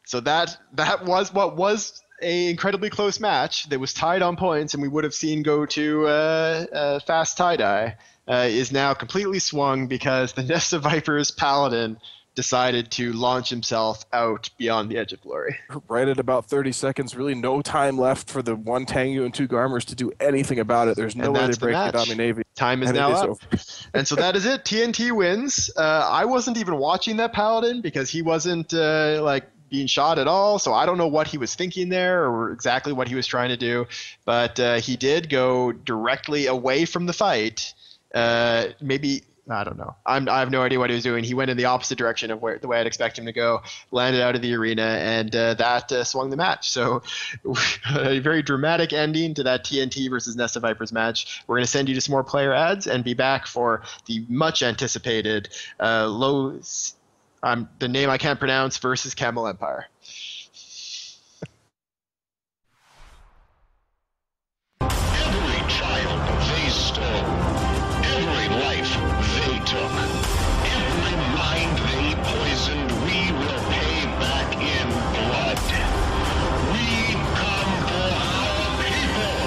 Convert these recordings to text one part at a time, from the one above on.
So that was what was a incredibly close match that was tied on points, and we would have seen go to fast tie-dye, is now completely swung because the Nesta Viper's Paladin decided to launch himself out beyond the edge of glory. Right at about 30 seconds, really no time left for the one Tengu and two Garmers to do anything about it. There's no And way they that's the break the match. Dami Navy. Time is And now it is up. over. And so that is it. TNT wins. I wasn't even watching that Paladin because he wasn't being shot at all. So I don't know what he was thinking there or exactly what he was trying to do. But he did go directly away from the fight. Maybe, I don't know. I have no idea what he was doing. He went in the opposite direction of the way I'd expect him to go, landed out of the arena, and that swung the match. So a very dramatic ending to that TNT versus Nesta Vipers match. We're going to send you to some more player ads and be back for the much anticipated the name I can't pronounce versus Camel Empire. Every child they stole, every life they took, every mind they poisoned, we will pay back in blood. We come for our people.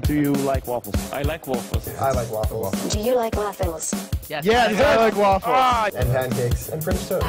Do you like waffles? I like waffles. I like waffles. Do you like waffles? Yes. Yes, I like waffles. And pancakes. And French toast.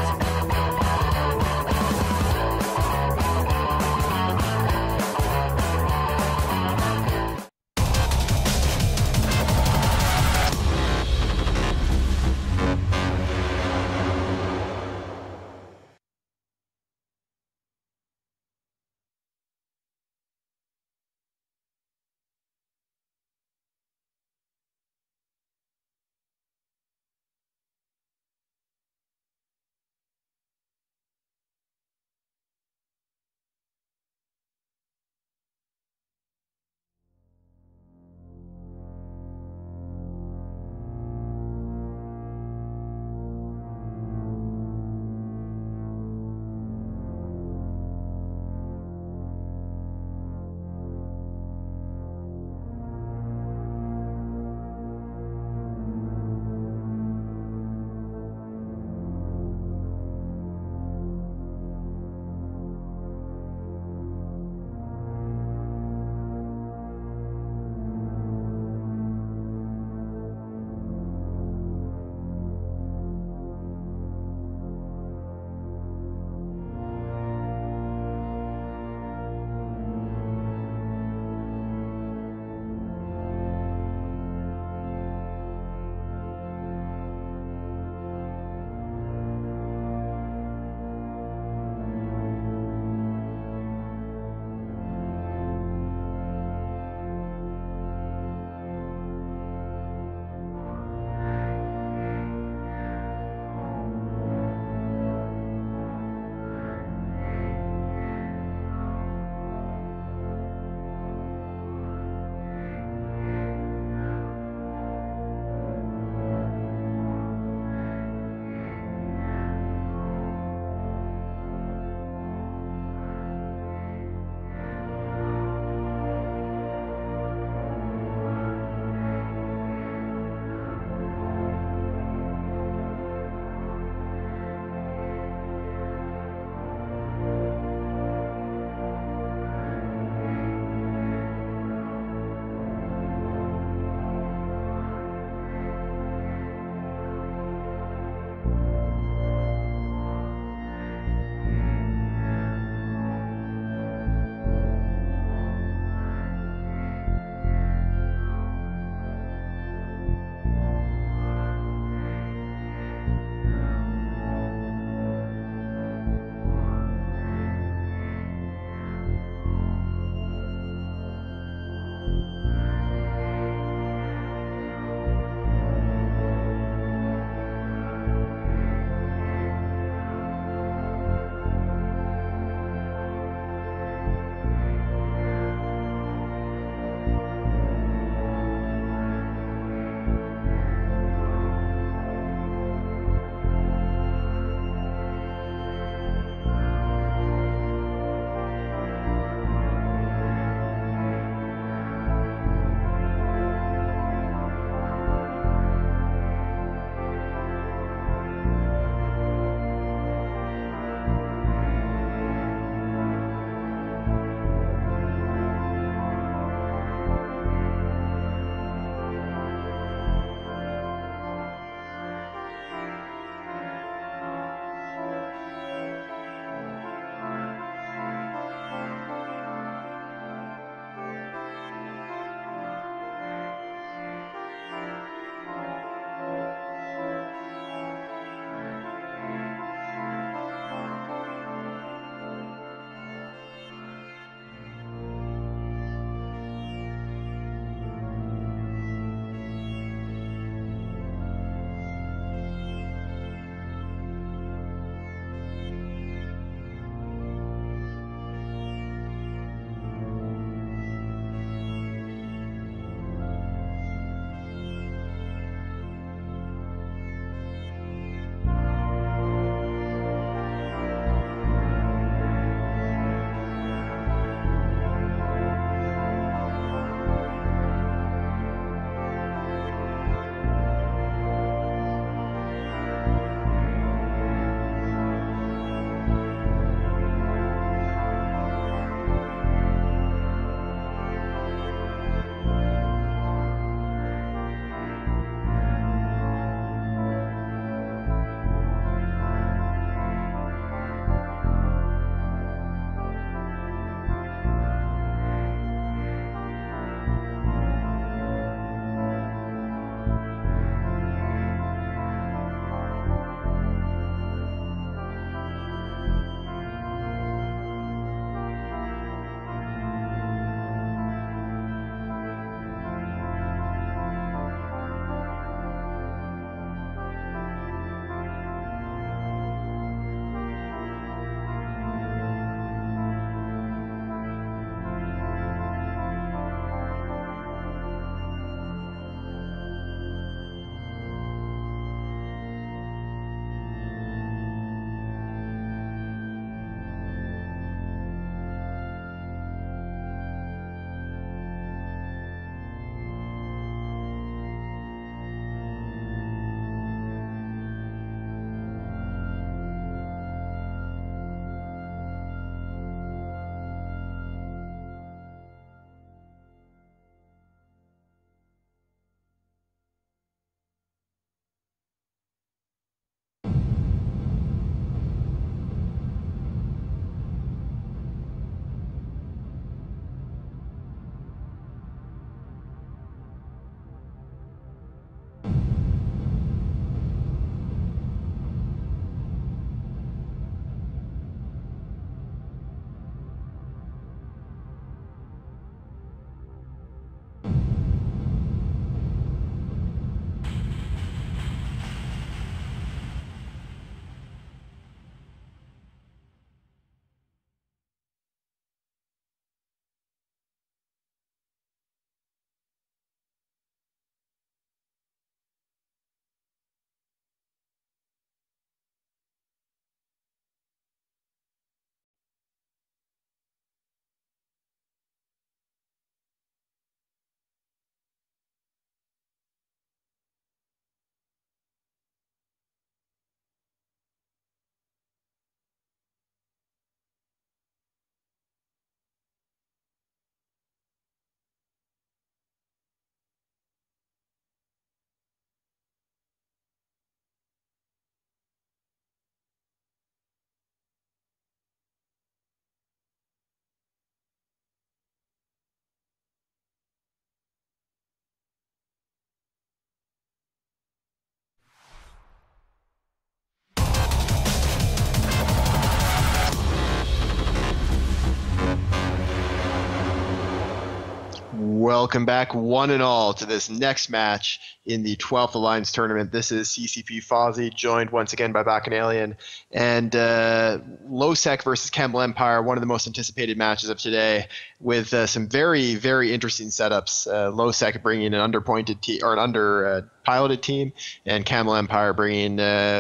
Welcome back, one and all, to this next match in the 12th Alliance tournament. This is CCP Fozzie, joined once again by Bacchanalian. And Losec versus Campbell Empire, one of the most anticipated matches of today, with some very, very interesting setups. Losec bringing an underpointed team, or an underpiloted team, and Campbell Empire bringing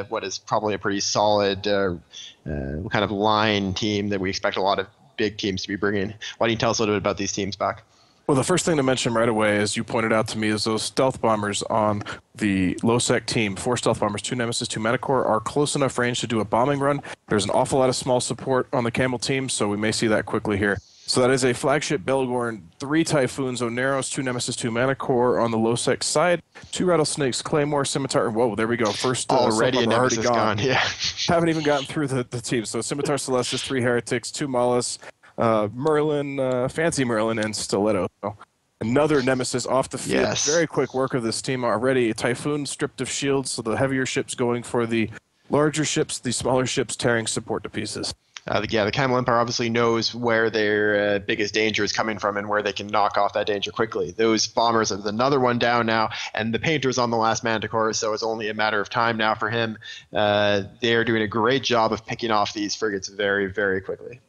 what is probably a pretty solid kind of line team that we expect a lot of big teams to be bringing. Why don't you tell us a little bit about these teams, Bach? Well, the first thing to mention right away, as you pointed out to me, is those stealth bombers on the Losec team. 4 stealth bombers, 2 Nemesis, 2 Metacore, are close enough range to do a bombing run. There's an awful lot of small support on the Camel team, so we may see that quickly here. So that is a flagship Belgorn, 3 Typhoons, Oneros, 2 Nemesis, 2 Metacore on the Losec side, 2 Rattlesnakes, Claymore, Scimitar. Whoa, there we go. First already a Nemesis gone. Yeah. Haven't even gotten through the team. So Scimitar, Celestis, 3 Heretics, 2 Mollis, Merlin, Fancy Merlin, and Stiletto. So another Nemesis off the field. Yes. Very quick work of this team already. Typhoon stripped of shields, so the heavier ships going for the larger ships, the smaller ships tearing support to pieces. The Camel Empire obviously knows where their biggest danger is coming from and where they can knock off that danger quickly. Those bombers have another one down now, and the Painter's on the last Manticore, so it's only a matter of time now for him. They're doing a great job of picking off these frigates very, very quickly.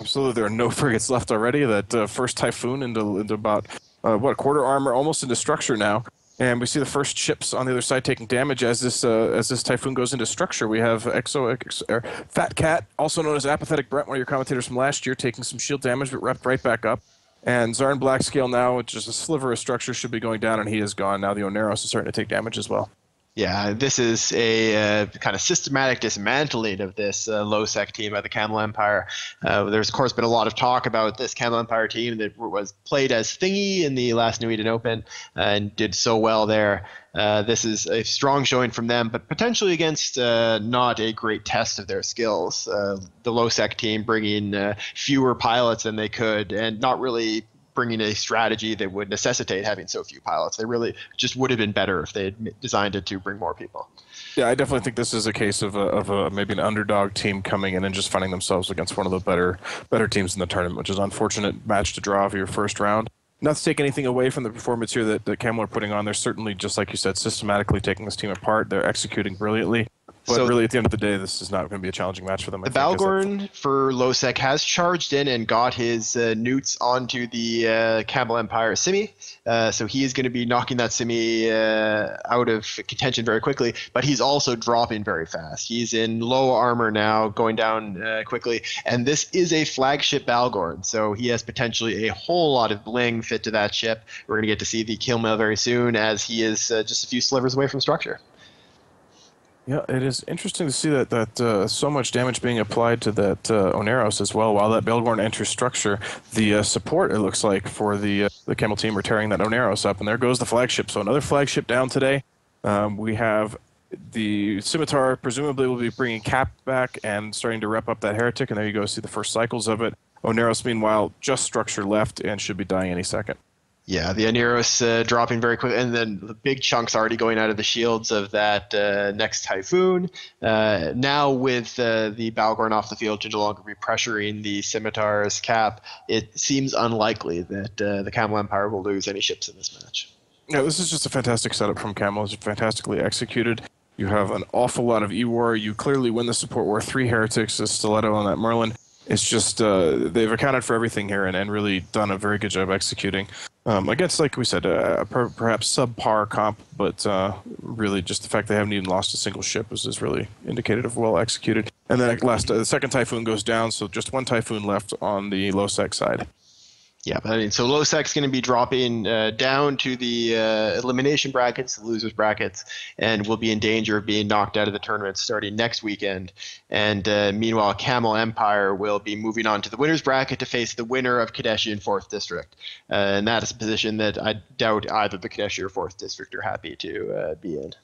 Absolutely, there are no frigates left already. That first Typhoon into about quarter armor, almost into structure now, and we see the first ships on the other side taking damage as this Typhoon goes into structure. We have Fat Cat, also known as Apathetic Brent, one of your commentators from last year, taking some shield damage but repped right back up. And Zarn Blackscale now, which is a sliver of structure, should be going down, and he is gone. Now the Oneros is starting to take damage as well. Yeah, this is a kind of systematic dismantling of this Losec team by the Camel Empire. There's, of course, been a lot of talk about this Camel Empire team that was played as Thingy in the last New Eden Open and did so well there. This is a strong showing from them, but potentially against not a great test of their skills. The Losec team bringing fewer pilots than they could and not really bringing a strategy that would necessitate having so few pilots. They really just would have been better if they had designed it to bring more people. Yeah, I definitely think this is a case of maybe an underdog team coming in and just finding themselves against one of the better teams in the tournament, which is an unfortunate match to draw for your first round. Not to take anything away from the performance here that Camel are putting on. They're certainly, just like you said, systematically taking this team apart. They're executing brilliantly. But So- really, at the end of the day, this is not going to be a challenging match for them. The Balgorn for Losec has charged in and got his newts onto the Camel Empire Simi. So he is going to be knocking that Simi out of contention very quickly, but he's also dropping very fast. He's in low armor now, going down quickly, and this is a flagship Balgorn, so he has potentially a whole lot of bling fit to that ship. We're going to get to see the kill mail very soon, as he is just a few slivers away from structure. Yeah, it is interesting to see that so much damage being applied to that Oneros as well. While that Belgorn enters structure, the support, it looks like, for the Camel team are tearing that Oneros up, and there goes the flagship. So another flagship down today. We have the Scimitar presumably will be bringing Cap back and starting to rep up that Heretic, and there you go, see the first cycles of it. Oneros, meanwhile, just structure left and should be dying any second. Yeah, the Oneros dropping very quick, and then the big chunks already going out of the shields of that next Typhoon. Now with the Balgorn off the field to no longer be pressuring the Scimitar's Cap, it seems unlikely that the Camel Empire will lose any ships in this match. Yeah, this is just a fantastic setup from Camel. It's fantastically executed. You have an awful lot of E-War. You clearly win the support war. 3 Heretics, a Stiletto on that Merlin. It's just they've accounted for everything here and really done a very good job executing. Against, like we said, perhaps subpar comp, but really just the fact they haven't even lost a single ship is really indicative of well executed. And then the second Typhoon goes down, so just 1 Typhoon left on the Losec side. Yeah, but I mean, so Losec's going to be dropping down to the elimination brackets, the losers brackets, and will be in danger of being knocked out of the tournament starting next weekend. And meanwhile, Camel Empire will be moving on to the winners bracket to face the winner of Kadeshi and 4th District. And that is a position that I doubt either the Kadeshi or 4th District are happy to be in.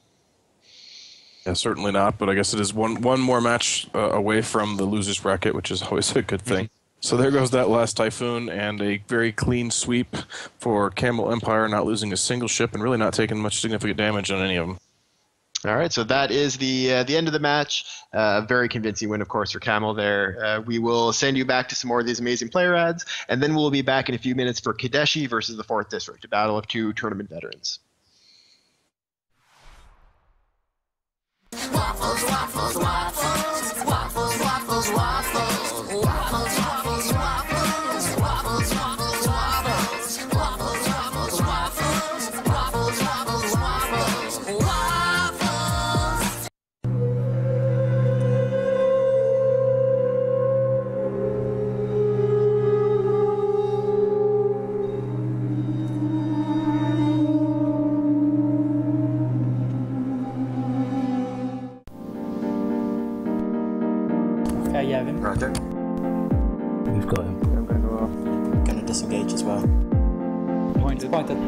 Yeah, certainly not, but I guess it is one more match away from the losers bracket, which is always a good thing. So there goes that last Typhoon, and a very clean sweep for Camel Empire, not losing a single ship and really not taking much significant damage on any of them. All right, so that is the end of the match. Very convincing win, of course, for Camel there. We will send you back to some more of these amazing player ads, and then we'll be back in a few minutes for Kadeshi versus the 4th District, a battle of two tournament veterans. Waffles, waffles, waffles, waffles, waffles, waffles, waffles, waffles, waffles, waffles, waffles, waffles, waffles, waffles, waffles, waffles, waffles, waffles, waffles. Okay, you have him. Roger. We've got him. I'm gonna disengage as well. Pointed. Pointed.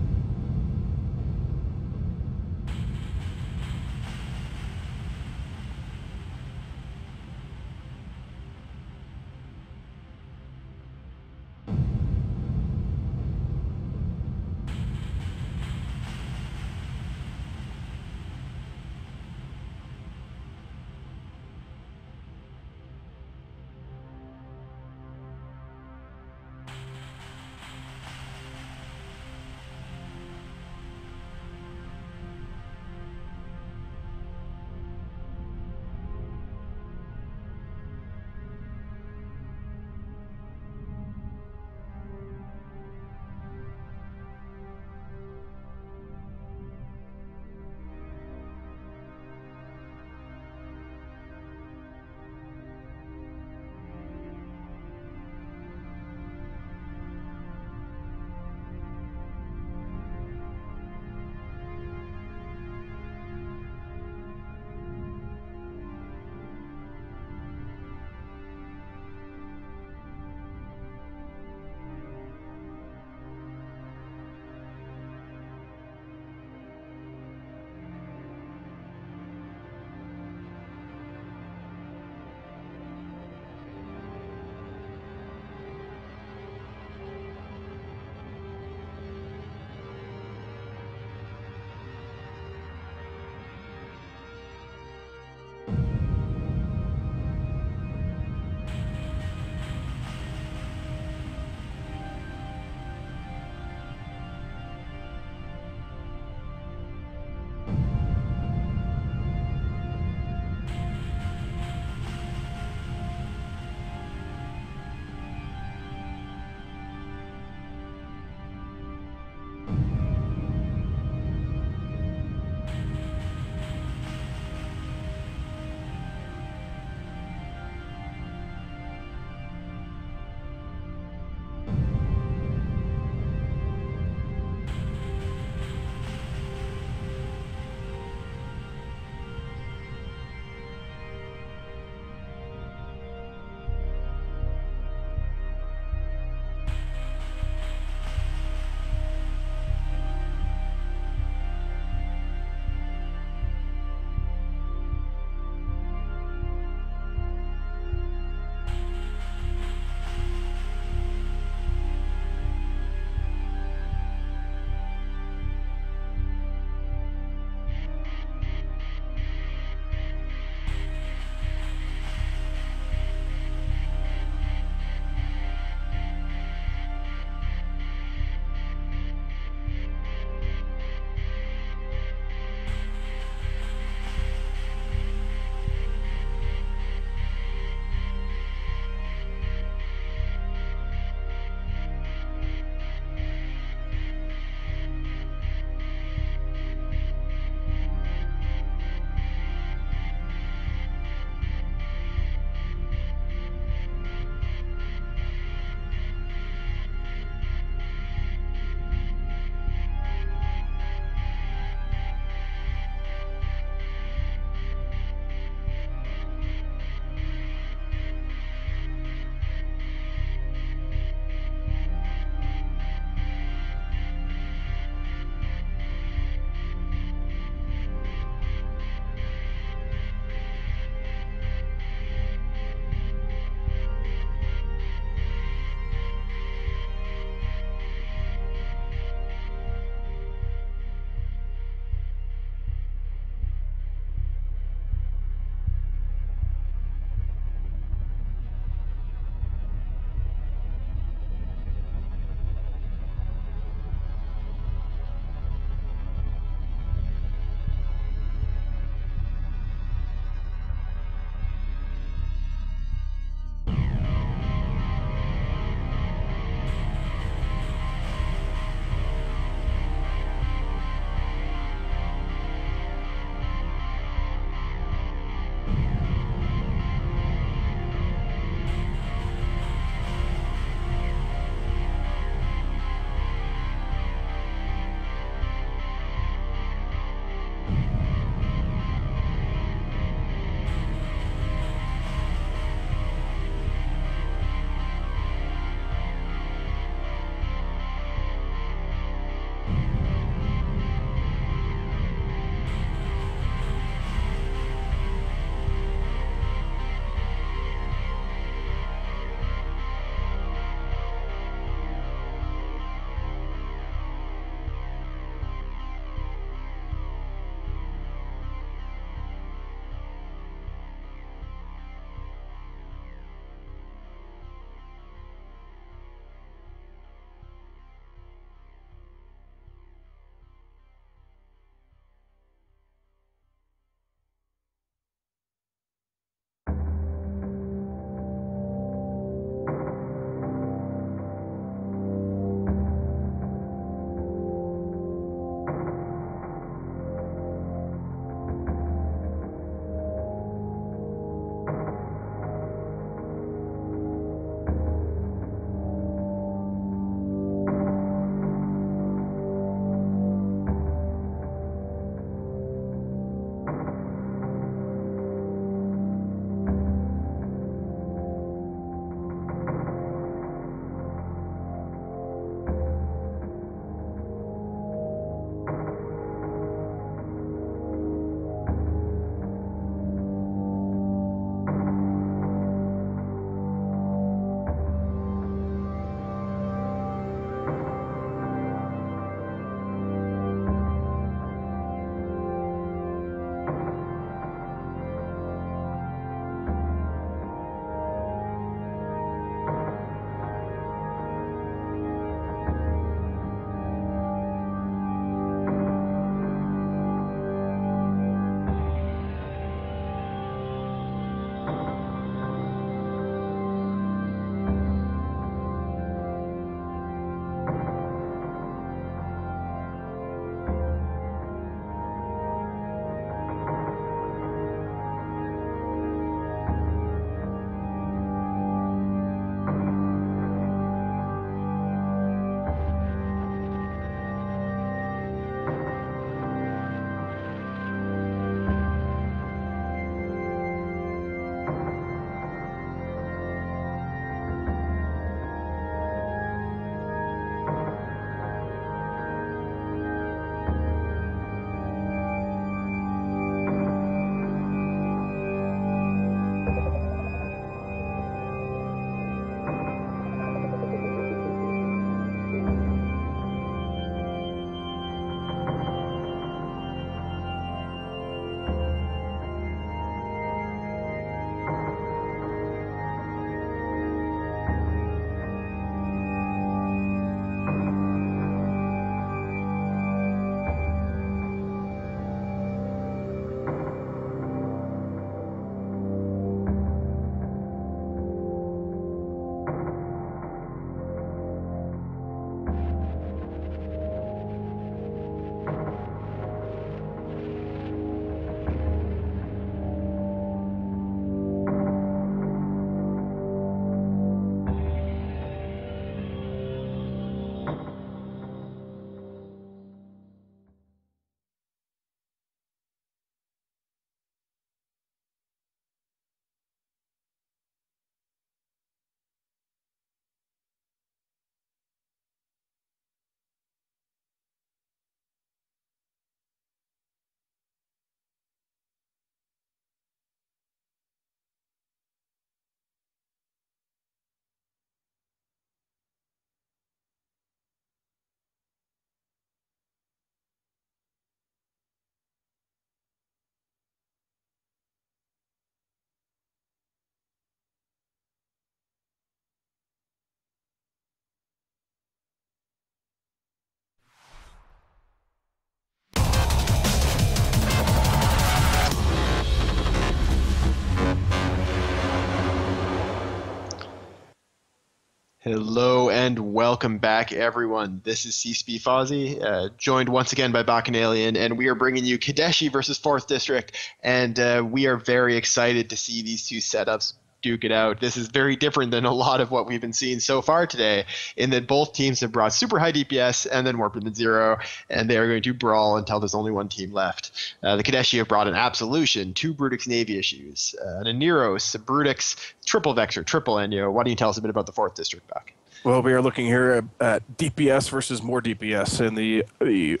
Hello and welcome back, everyone. This is CSP Fozzy, joined once again by Bacchanalian, and we are bringing you Kadeshi versus 4th District, and we are very excited to see these two setups duke it out. This is very different than a lot of what we've been seeing so far today, in that both teams have brought super high DPS and then warped them to 0, and they are going to brawl until there's only one team left. The Kadeshi have brought an Absolution, 2 Brutix Navy issues, an Aneros, a Brutix, triple Vexor, triple Enyo. Why don't you tell us a bit about the 4th District, Buck? Well, we are looking here at DPS versus more DPS, and the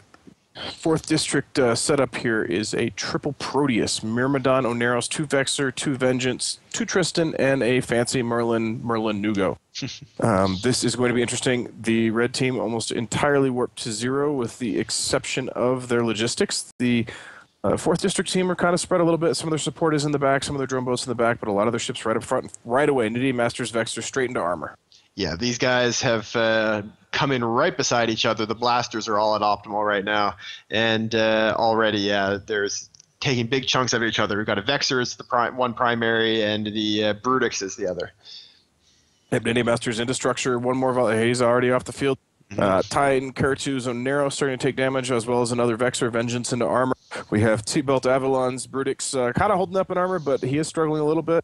4th District setup here is a triple Proteus, Myrmidon, Oneros, 2 Vexor, 2 Vengeance, 2 Tristan, and a fancy Merlin Nugo. This is going to be interesting. The red team almost entirely warped to 0 with the exception of their logistics. The 4th District team are kind of spread a little bit. Some of their support is in the back, some of their drone boats in the back, but a lot of their ships right up front, right away. Nitty Masters Vexor straight into armor. Yeah, these guys have come in right beside each other. The blasters are all at optimal right now, and already, yeah, there's taking big chunks of each other. We've got a Vexor as the one primary, and the Brutix is the other. Yep, Nitty Masters into structure. One more, he's already off the field. Titan, Kertu, Zonero starting to take damage, as well as another Vexor, Vengeance into armor. We have T-Belt Avalon's Brutix kind of holding up in armor, but he is struggling a little bit.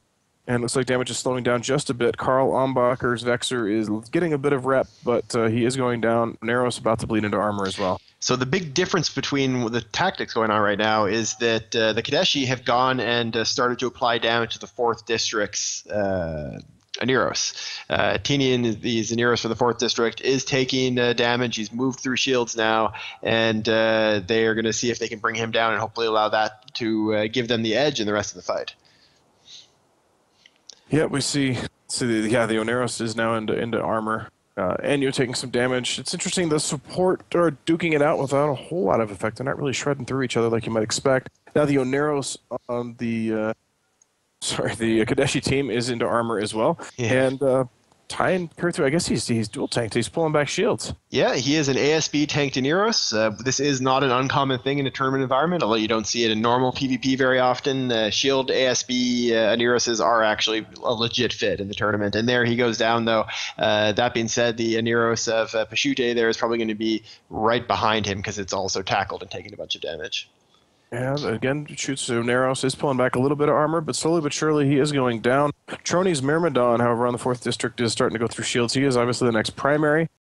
And it looks like damage is slowing down just a bit. Karl Ombacher's Vexor is getting a bit of rep, but he is going down. Nero's about to bleed into armor as well. So the big difference between the tactics going on right now is that the Kadeshi have gone and started to apply damage to the 4th District's Aneros. Tinian, the Aneros for the 4th District, is taking damage. He's moved through shields now, and they are going to see if they can bring him down and hopefully allow that to give them the edge in the rest of the fight. Yeah, we see the Oneros is now into armor. And you're taking some damage. It's interesting, the support are duking it out without a whole lot of effect. They're not really shredding through each other like you might expect. Now the Oneros on the Kadeshi team is into armor as well. Yeah. And Ty and Kurthu, I guess he's dual tanked. He's pulling back shields. Yeah, he is an ASB tanked Aneros. This is not an uncommon thing in a tournament environment, although you don't see it in normal PvP very often. Shield ASB Aneroses are actually a legit fit in the tournament. And there he goes down, though. That being said, the Aneros of Pashute there is probably going to be right behind him because it's also tackled and taking a bunch of damage. And again, shoots Neros is pulling back a little bit of armor, but slowly but surely he is going down. Troni's Myrmidon, however, on the 4th District is starting to go through shields. He is obviously the next primary.